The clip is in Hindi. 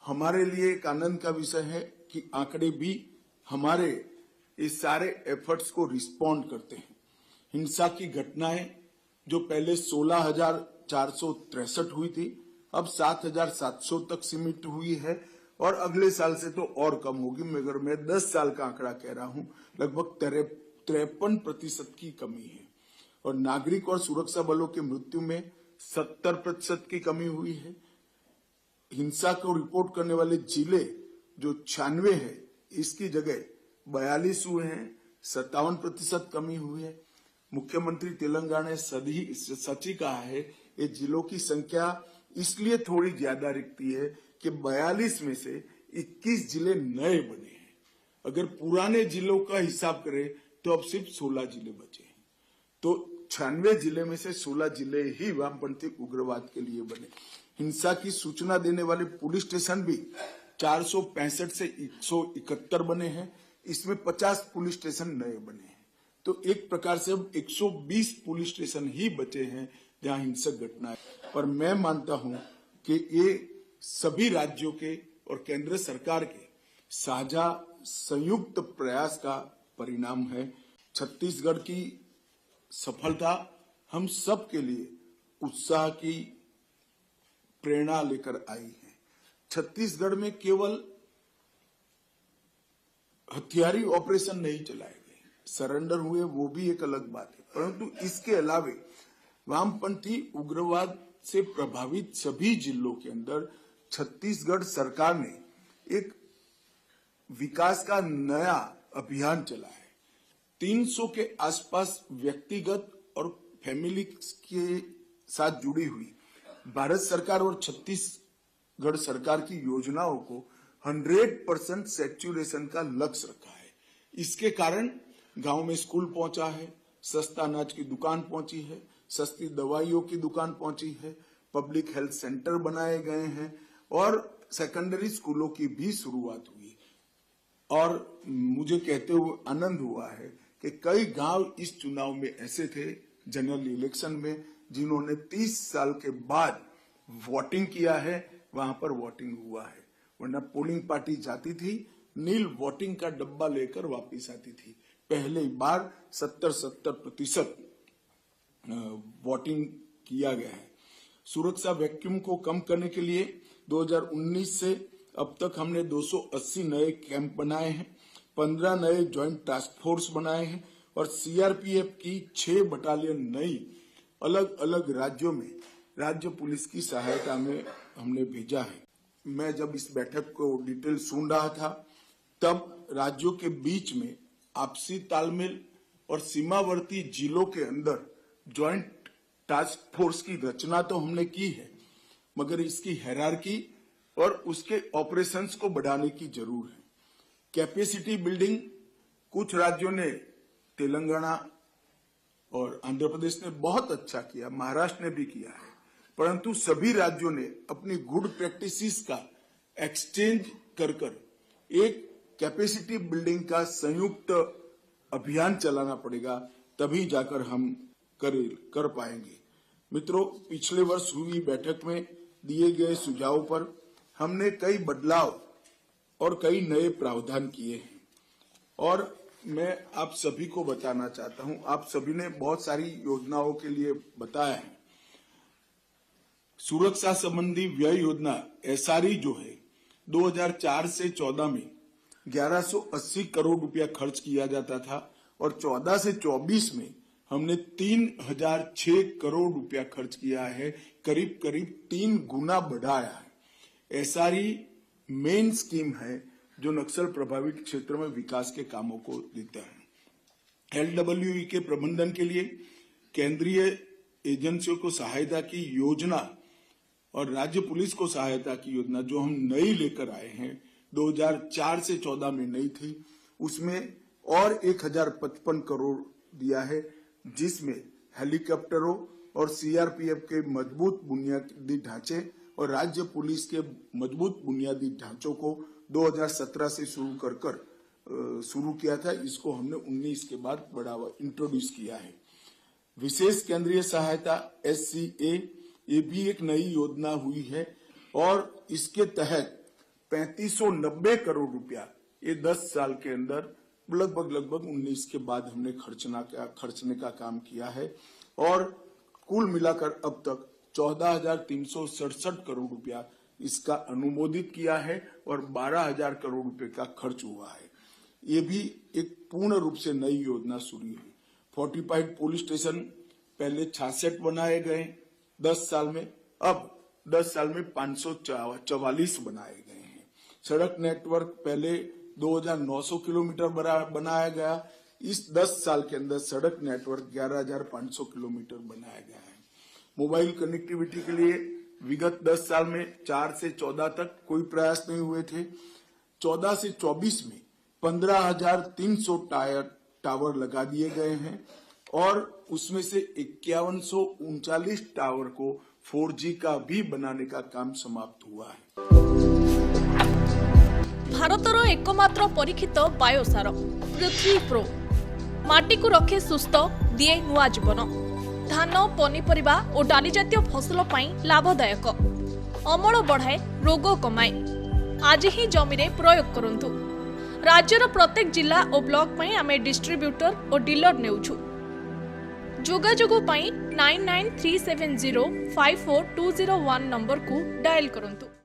हमारे लिए एक आनंद का विषय है कि आंकड़े भी हमारे इस सारे एफर्ट्स को रिस्पॉन्ड करते हैं। हिंसा की घटनाएं जो पहले 16,463 हुई थी, अब 7,700 तक सीमित हुई है और अगले साल से तो और कम होगी, मगर मैं 10 साल का आंकड़ा कह रहा हूं, लगभग 53% की कमी है। और नागरिक और सुरक्षा बलों की मृत्यु में 70% की कमी हुई है। हिंसा को रिपोर्ट करने वाले जिले जो 96 है, इसकी जगह 42 हुए हैं, 57% कमी हुई है। मुख्यमंत्री तेलंगाना ने सच ही कहा है, ये जिलों की संख्या इसलिए थोड़ी ज्यादा दिखती है कि 42 में से 21 जिले नए बने हैं। अगर पुराने जिलों का हिसाब करें तो अब सिर्फ 16 जिले बचे हैं। तो 96 जिले में से 16 जिले ही वामपंथी उग्रवाद के लिए बने। हिंसा की सूचना देने वाले पुलिस स्टेशन भी 465 से 171 बने हैं, इसमें 50 पुलिस स्टेशन नए बने हैं। तो एक प्रकार से अब 120 पुलिस स्टेशन ही बचे हैं जहां हिंसक घटनाएं। पर मैं मानता हूं कि ये सभी राज्यों के और केंद्र सरकार के साझा संयुक्त प्रयास का परिणाम है। छत्तीसगढ़ की सफलता हम सब के लिए उत्साह की प्रेरणा लेकर आई है। छत्तीसगढ़ में केवल हथियारी ऑपरेशन नहीं चलाए गए, सरेंडर हुए वो भी एक अलग बात है, परंतु इसके अलावे वामपंथी उग्रवाद से प्रभावित सभी जिलों के अंदर छत्तीसगढ़ सरकार ने एक विकास का नया अभियान चलाया है। 300 के आसपास व्यक्तिगत और फैमिली के साथ जुड़ी हुई भारत सरकार और छत्तीसगढ़ सरकार की योजनाओं को 100% सैचुरेशन का लक्ष्य रखा है। इसके कारण गांव में स्कूल पहुंचा है, सस्ता अनाज की दुकान पहुंची है, सस्ती दवाइयों की दुकान पहुंची है, पब्लिक हेल्थ सेंटर बनाए गए हैं और सेकेंडरी स्कूलों की भी शुरुआत हुई। और मुझे कहते हुए आनंद हुआ है कि कई गांव इस चुनाव में ऐसे थे, जनरल इलेक्शन में, जिन्होंने 30 साल के बाद वोटिंग किया है, वहां पर वोटिंग हुआ है। वरना पोलिंग पार्टी जाती थी, नील वोटिंग का डब्बा लेकर वापस आती थी। पहली बार 70% वोटिंग किया गया है। सुरक्षा वैक्यूम को कम करने के लिए 2019 से अब तक हमने 280 नए कैंप बनाए हैं, 15 नए ज्वाइंट टास्क फोर्स बनाए हैं और सीआरपीएफ की 6 बटालियन नई अलग अलग राज्यों में राज्य पुलिस की सहायता में हमने भेजा है। मैं जब इस बैठक को डिटेल सुन रहा था, तब राज्यों के बीच में आपसी तालमेल और सीमावर्ती जिलों के अंदर ज्वाइंट टास्क फोर्स की रचना तो हमने की है, मगर इसकी हायरार्की और उसके ऑपरेशंस को बढ़ाने की जरूर है। कैपेसिटी बिल्डिंग कुछ राज्यों ने, तेलंगाना और आंध्र प्रदेश ने बहुत अच्छा किया, महाराष्ट्र ने भी किया है, परंतु सभी राज्यों ने अपनी गुड प्रैक्टिसेस का एक्सचेंज कर एक कैपेसिटी बिल्डिंग का संयुक्त अभियान चलाना पड़ेगा, तभी जाकर हम कर पाएंगे। मित्रों, पिछले वर्ष हुई बैठक में दिए गए सुझावों पर हमने कई बदलाव और कई नए प्रावधान किए हैं और मैं आप सभी को बताना चाहता हूं, आप सभी ने बहुत सारी योजनाओं के लिए बताया है। सुरक्षा संबंधी व्यय योजना एसआरई जो है 2004 से 14 में 1180 करोड़ रुपया खर्च किया जाता था और 14 से 24 में हमने 3006 करोड़ रुपया खर्च किया है, करीब करीब 3 गुना बढ़ाया है। एसआरई मेन स्कीम है जो नक्सल प्रभावित क्षेत्र में विकास के कामों को देता है। एलडब्ल्यूई के प्रबंधन के लिए केंद्रीय एजेंसियों को सहायता की योजना और राज्य पुलिस को सहायता की योजना जो हम नई लेकर आए हैं, 2004 से 14 में नई थी, उसमें और 1055 करोड़ दिया है, जिसमें हेलीकॉप्टरों और सीआरपीएफ के मजबूत बुनियादी ढांचे और राज्य पुलिस के मजबूत बुनियादी ढांचों को 2017 से शुरू किया था। इसको हमने 19 के बाद बढ़ावा इंट्रोड्यूस किया है। विशेष केंद्रीय सहायता एससीए, ये भी एक नई योजना हुई है और इसके तहत 3590 करोड़ रुपया ये 10 साल के अंदर लगभग 19 के बाद हमने खर्चने का काम किया है और कुल मिलाकर अब तक 14,367 करोड़ रुपया इसका अनुमोदित किया है और 12,000 करोड़ रुपए का खर्च हुआ है। ये भी एक पूर्ण रूप से नई योजना शुरू हुई। फोर्टिफाइड पुलिस स्टेशन पहले 66 बनाए गए 10 साल में, अब 10 साल में 544 बनाए गए हैं। सड़क नेटवर्क पहले 2,900 किलोमीटर बनाया गया, इस 10 साल के अंदर सड़क नेटवर्क 11,500 किलोमीटर बनाया गया है। मोबाइल कनेक्टिविटी के लिए विगत 10 साल में 4 से 14 तक कोई प्रयास नहीं हुए थे। 14 से 24 में 15,300 टावर लगा दिए गए हैं और उसमें से 5139 टावर को 4G का भी बनाने का काम समाप्त हुआ है। भारतर एकमात्र परीक्षित बायोसार पृथ्वी प्रो माटी को रखे सुस्थ दिए नुआ जीवन। धान पनीपरिबा और डाली जातीय फसल पाई लाभदायक, अमल बढ़ाए, रोग कमाए। आज ही जमीरे प्रयोग करंतु। राज्यर प्रत्येक जिला और ब्लॉक पाई आमे डिस्ट्रीब्यूटर और डीलर नेउछु। जोगाजोग पाई 9937054201 नंबर को डायल करंतु।